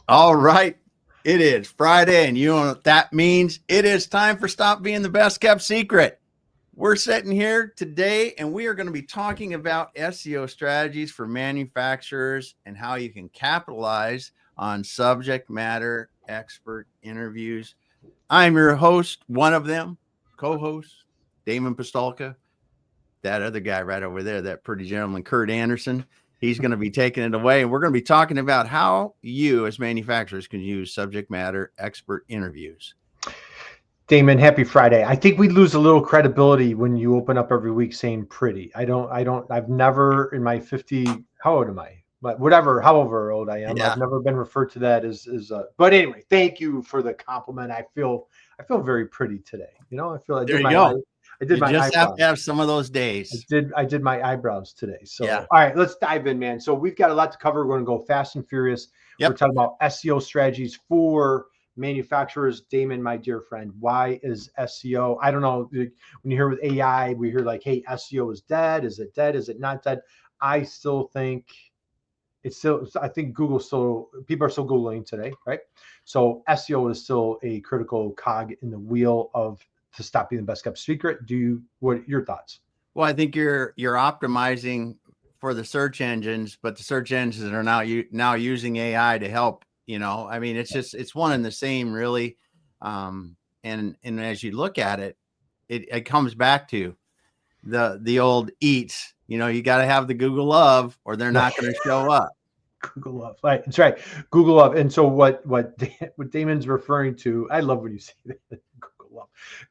All right. It is Friday, and you know what that means. It is time for Stop Being the Best Kept Secret. We're sitting here today, and we are going to be talking about SEO strategies for manufacturers and how you can capitalize on subject matter expert interviews. I'm your host, one of them, co-host, Damon Pistolka. That other guy right over there, that pretty gentleman, Curt Anderson. He's going to be taking it away. And we're going to be talking about how you as manufacturers can use subject matter expert interviews. Damon, happy Friday. I think we lose a little credibility when you open up every week saying pretty. I've never in my 50, how old am I? But whatever, however old I am, Yeah. I've never been referred to that but anyway, thank you for the compliment. I feel very pretty today. I feel There you go. I did You my just have eyebrows. to have some of those days. I did my eyebrows today. So, Yeah. all right, let's dive in, man. So we've got a lot to cover. We're going to go fast and furious. Yep. We're talking about SEO strategies for manufacturers. Damon, my dear friend, why is SEO? I don't know. When you hear with AI, we hear like, hey, SEO is dead. Is it dead? Is it not dead? I still think I think people are still Googling today, right? So SEO is still a critical cog in the wheel to stop being the best kept secret. What are your thoughts? Well, I think you're optimizing for the search engines, but the search engines are now using AI to help. I mean, it's one and the same, really. And as you look at it, it comes back to the old eats. You got to have the Google of, or they're not going to show up. Google Love, right? That's right. Google Love. And so what Damon's referring to, I love when you say that.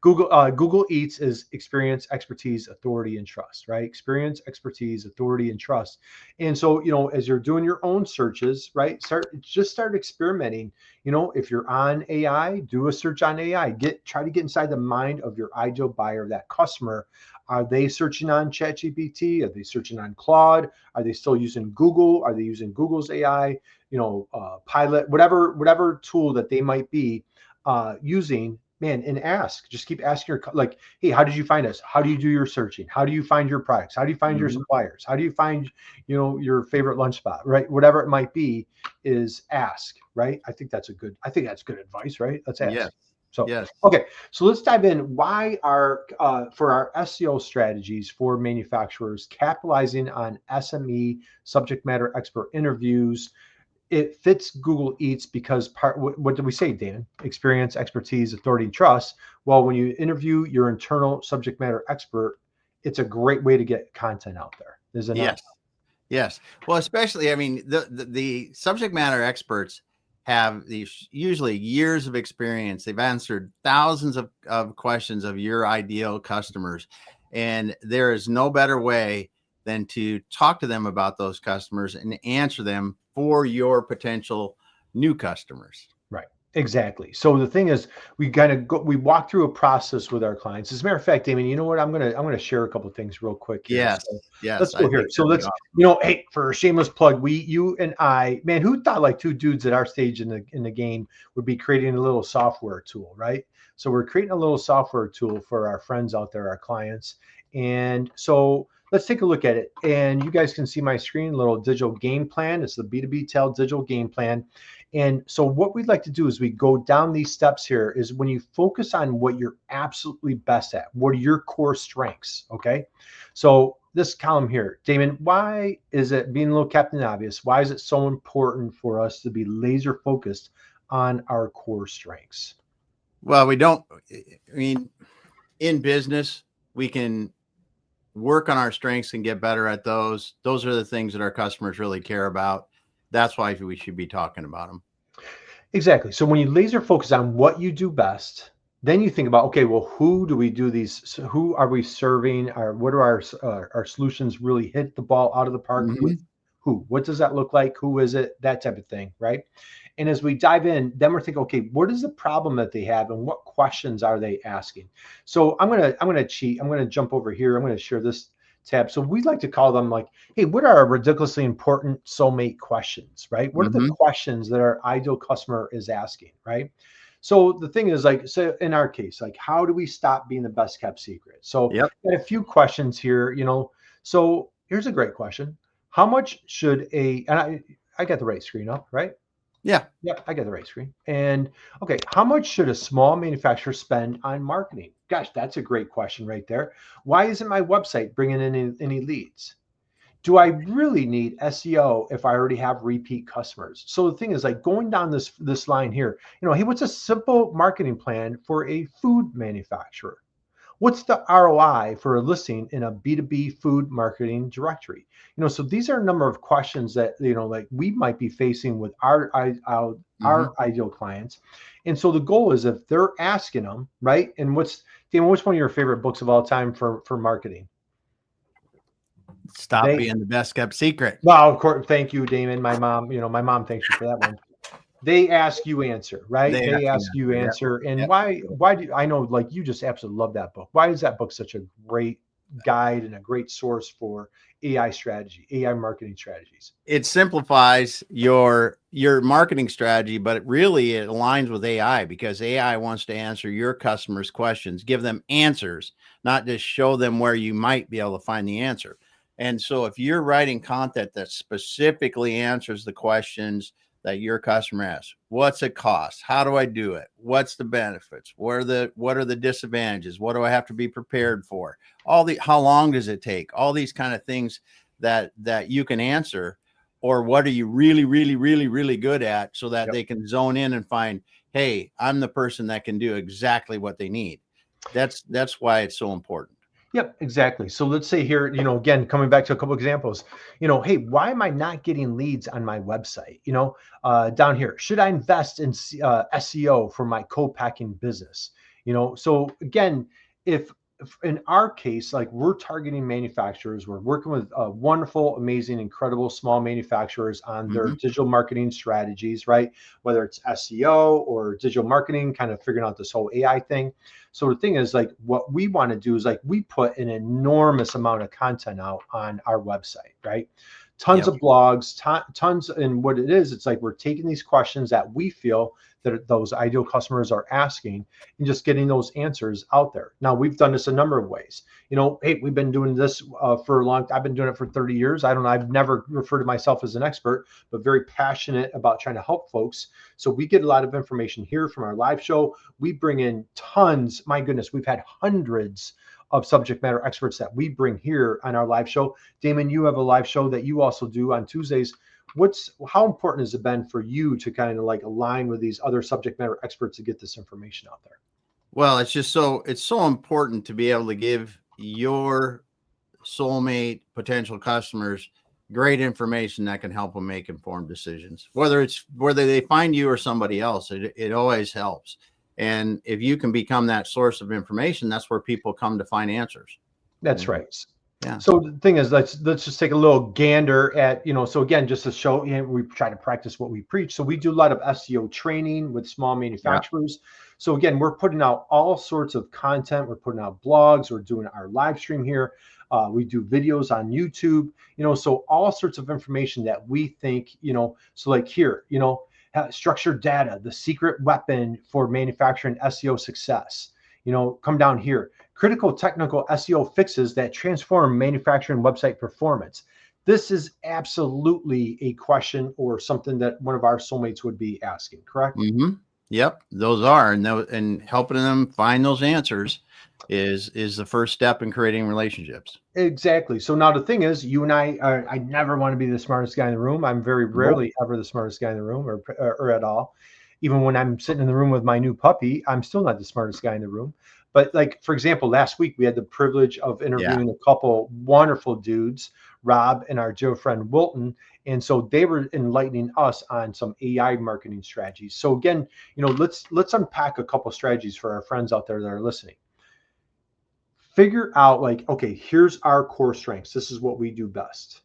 Google Love. Google Eats is experience, expertise, authority, and trust, right? Experience, expertise, authority, and trust. And so, as you're doing your own searches, right? Start experimenting. If you're on AI, do a search on AI. Try to get inside the mind of your ideal buyer, that customer. Are they searching on ChatGPT? Are they searching on Claude? Are they still using Google? Are they using Google's AI? Pilot, whatever tool that they might be using, man, and just keep asking like, hey, how did you find us? How do you do your searching? How do you find your products? How do you find your suppliers? How do you find, your favorite lunch spot, right? Whatever it might be, is ask, right? I think that's good advice, right? Let's ask. Yes. So, yes. Okay, so let's dive in. Why are for our SEO strategies for manufacturers capitalizing on SME subject matter expert interviews? It fits Google Eats because what did we say, Dan? Experience, expertise, authority, and trust. Well, when you interview your internal subject matter expert, it's a great way to get content out there, isn't it? Yes. Yes. Well, especially, I mean, the subject matter experts have these usually years of experience. They've answered thousands of questions of your ideal customers. And there is no better way than to talk to them about those customers and answer them for your potential new customers. Right. Exactly. So the thing is, we walk through a process with our clients. As a matter of fact, Damon, you know what? I'm gonna share a couple of things real quick here. Yes. So Yes. let's go here. So let's, hey, for a shameless plug, you and I, man, who thought like two dudes at our stage in the game would be creating a little software tool, right? So we're creating a little software tool for our friends out there, our clients. And so let's take a look at it. And you guys can see my screen, little digital game plan. It's the B2B Tail digital game plan. And so what we'd like to do is we go down these steps here is when you focus on what you're absolutely best at, what are your core strengths, okay? So this column here, Damon, why is it, being a little Captain Obvious, why is it so important for us to be laser focused on our core strengths? Well, in business, we can work on our strengths and get better at those. Those are the things that our customers really care about. That's why we should be talking about them. Exactly. So when you laser focus on what you do best, then you think about, okay, well, who do we do these? So who are we serving? What do our solutions really hit the ball out of the park with? Who? What does that look like? Who is it? That type of thing, right? And as we dive in, then we're thinking, okay, what is the problem that they have, and what questions are they asking? So I'm gonna cheat. I'm gonna jump over here. I'm gonna share this tab. So we like to call them like, hey, what are our ridiculously important soulmate questions, right? What are the questions that our ideal customer is asking, right? So the thing is, like, so in our case, like, how do we stop being the best kept secret? So got a few questions here, So here's a great question. How much should and I got the right screen up, right? Yeah. Yep, I got the right screen. And okay, how much should a small manufacturer spend on marketing? Gosh, that's a great question right there. Why isn't my website bringing in any leads? Do I really need SEO if I already have repeat customers? So the thing is, like, going down this line here, hey, what's a simple marketing plan for a food manufacturer? What's the ROI for a listing in a B2B food marketing directory? So these are a number of questions that, like, we might be facing with our Hmm. ideal clients. And so the goal is, if they're asking them, right? And Damon, what's one of your favorite books of all time for marketing? Stop They being the best kept secret. Well, of course, thank you, Damon. My mom thanks you for that one. They ask, you answer, right? They They ask ask, you you that. Yep. answer. And Yep. why do I know, like, you just absolutely love that book? Why is that book such a great guide and a great source for AI marketing strategies? It simplifies your marketing strategy, but it aligns with AI, because AI wants to answer your customers' questions, give them answers, not just show them where you might be able to find the answer. And so if you're writing content that specifically answers the questions that your customer asks, what's it cost? How do I do it? What's the benefits? What are the disadvantages? What do I have to be prepared for? How long does it take? All these kind of things that you can answer, or what are you really, really, really, really good at, so that Yep. they can zone in and find, hey, I'm the person that can do exactly what they need. That's why it's so important. Yep, exactly. So let's say here, again, coming back to a couple examples, hey, why am I not getting leads on my website? Down here, should I invest in SEO for my co-packing business? So again, if in our case, like, we're targeting manufacturers, we're working with wonderful, amazing, incredible small manufacturers on their Hmm. digital marketing strategies, right? Whether it's SEO or digital marketing, kind of figuring out this whole AI thing. So the thing is, like, what we want to do is, like, we put an enormous amount of content out on our website, right? Tons Yep. of blogs, tons. And what it is, it's like we're taking these questions that we feel that those ideal customers are asking, and just getting those answers out there. Now, we've done this a number of ways. Hey, we've been doing this for a long. I've been doing it for 30 years. I don't know. I've never referred to myself as an expert, but very passionate about trying to help folks. So we get a lot of information here from our live show. We bring in tons. My goodness, we've had hundreds of subject matter experts that we bring here on our live show. Damon, you have a live show that you also do on Tuesdays. How important has it been for you to kind of, like, align with these other subject matter experts to get this information out there? Well, it's so important to be able to give your soulmate potential customers great information that can help them make informed decisions, whether they find you or somebody else. It always helps. And if you can become that source of information, that's where people come to find answers. That's And right. yeah. So the thing is, let's just take a little gander at, so again, just to show, we try to practice what we preach. So we do a lot of SEO training with small Yeah. manufacturers. So again, we're putting out all sorts of content. We're putting out blogs. We're doing our live stream here. We do videos on YouTube, so all sorts of information that we think, so like here, structured data, the secret weapon for manufacturing SEO success. Come down here, critical technical SEO fixes that transform manufacturing website performance. This is absolutely a question or something that one of our soulmates would be asking, correct? Hmm. Yep, those are, and helping them find those answers is the first step in creating relationships. Exactly. So now the thing is, you and I never want to be the smartest guy in the room. I'm very Nope. rarely ever the smartest guy in the room, or at all. Even when I'm sitting in the room with my new puppy, I'm still not the smartest guy in the room. But, like, for example, last week we had the privilege of Yeah. interviewing a couple wonderful dudes, Rob and our Joe friend Wilton. And so they were enlightening us on some AI marketing strategies. So again, let's unpack a couple strategies for our friends out there that are listening. Figure out, like, okay, here's our core strengths. This is what we do best.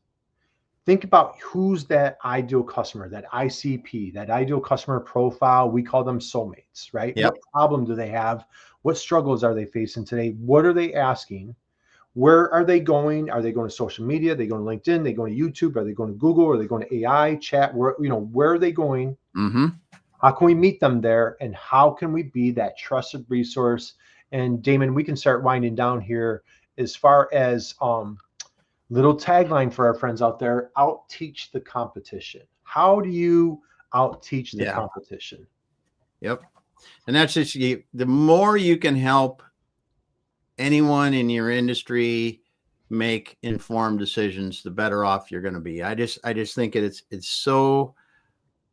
Think about who's that ideal customer, that ICP, that ideal customer profile. We call them soulmates, right? Yep. What problem do they have? What struggles are they facing today? What are they asking? Where are they going? Are they going to social media? Are they going to LinkedIn? Are they going to YouTube? Are they going to Google? Are they going to AI chat? Where are they going? Hmm. How can we meet them there? And how can we be that trusted resource? And Damon, we can start winding down here as far as little tagline for our friends out there: out teach the competition. How do you out teach the Yeah. competition. Yep. And that's just the more you can help anyone in your industry make informed decisions, the better off you're going to be. I just think it's so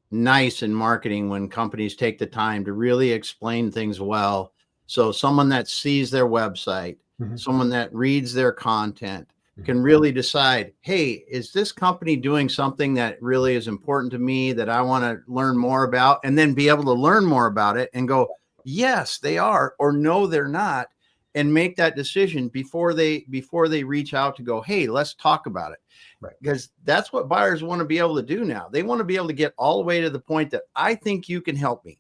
nice in marketing when companies take the time to really explain things well. So someone that sees their website, someone that reads their content can really decide, hey, is this company doing something that really is important to me that I want to learn more about, and then be able to learn more about it and go, yes, they are, or no, they're not, and make that decision before they reach out to go, hey, let's talk about it. Right. Because that's what buyers want to be able to do now. They want to be able to get all the way to the point that I think you can help me.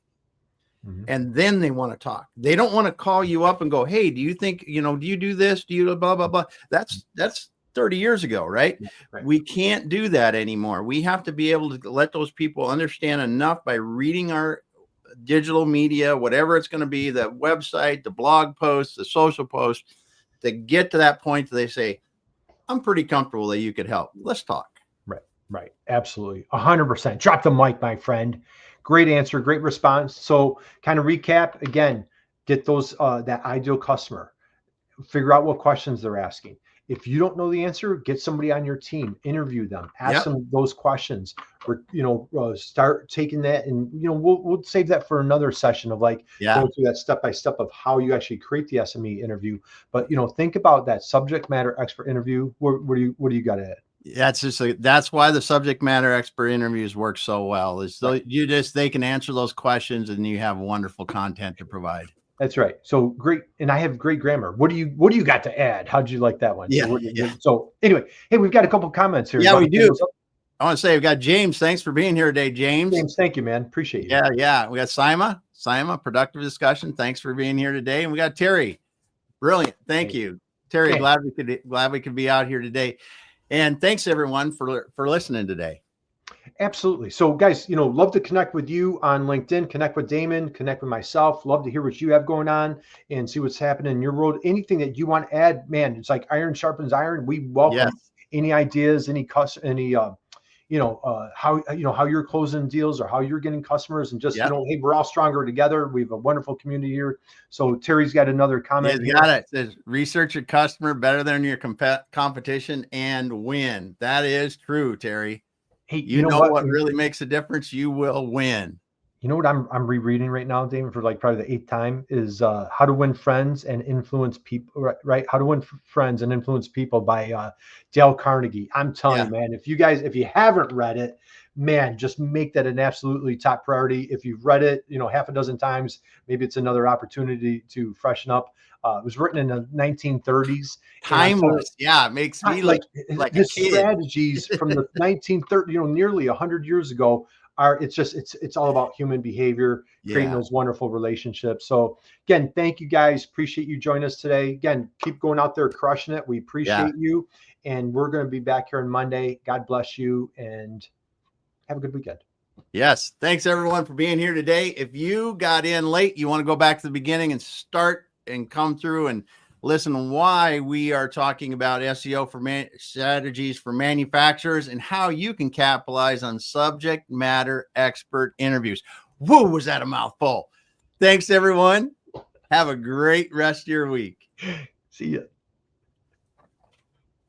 And then they want to talk. They don't want to call you up and go, hey, do you think, do you do this? Do you blah, blah, blah? That's 30 years ago, right? Right. We can't do that anymore. We have to be able to let those people understand enough by reading our digital media, whatever it's going to be, the website, the blog posts, the social posts, to get to that point that they say, I'm pretty comfortable that you could help. Let's talk. Right. Absolutely. 100%. Drop the mic, my friend. Great answer. Great response. So kind of recap again, get those, that ideal customer, figure out what questions they're asking. If you don't know the answer, get somebody on your team, interview them, ask them those questions, or, start taking that, and, we'll save that for another session of going through that step-by-step of how you actually create the SME interview. But, think about that subject matter expert interview. What do you got to add? That's why the subject matter expert interviews work so well, is they can answer those questions and you have wonderful content to provide. That's right. So great. And I have great grammar. What do you got to add? How'd you like that one? So anyway, hey, we've got a couple comments here. Yeah, we do. I want to say we've got James. Thanks for being here today, James. James, thank you, man. Appreciate you. Yeah. We got Sima, productive discussion. Thanks for being here today. And we got Terry. Brilliant. Thank you, Terry. Okay. Glad we could be out here today. And thanks everyone for listening today. Absolutely. So guys, love to connect with you on LinkedIn, connect with Damon, connect with myself. Love to hear what you have going on and see what's happening in your world. Anything that you want to add, man, it's like iron sharpens iron. We welcome any ideas, how you're closing deals or how you're getting customers, and just, hey, we're all stronger together. We have a wonderful community here. So Terry's got another comment. He's got it. It says, research your customer better than your competition and win. That is true, Terry. Hey, you know what really makes a difference? You will win. You know what I'm rereading right now, Damon, for probably the 8th time, is How to Win Friends and Influence People, right? How to Win Friends and Influence People by Dale Carnegie. I'm telling you, man, if you haven't read it, man, just make that an absolutely top priority. If you've read it, half a dozen times, maybe it's another opportunity to freshen up. It was written in the 1930s. Timeless. It makes me like his strategies from the 1930s, nearly 100 years ago, it's all about human behavior, creating those wonderful relationships. So again, thank you guys. Appreciate you joining us today. Again, keep going out there, crushing it. We appreciate you. And we're going to be back here on Monday. God bless you and have a good weekend. Yes. Thanks everyone for being here today. If you got in late, you want to go back to the beginning and start and come through and listen why we are talking about SEO strategies for manufacturers and how you can capitalize on subject matter expert interviews. Whoa, was that a mouthful? Thanks, everyone. Have a great rest of your week. See ya.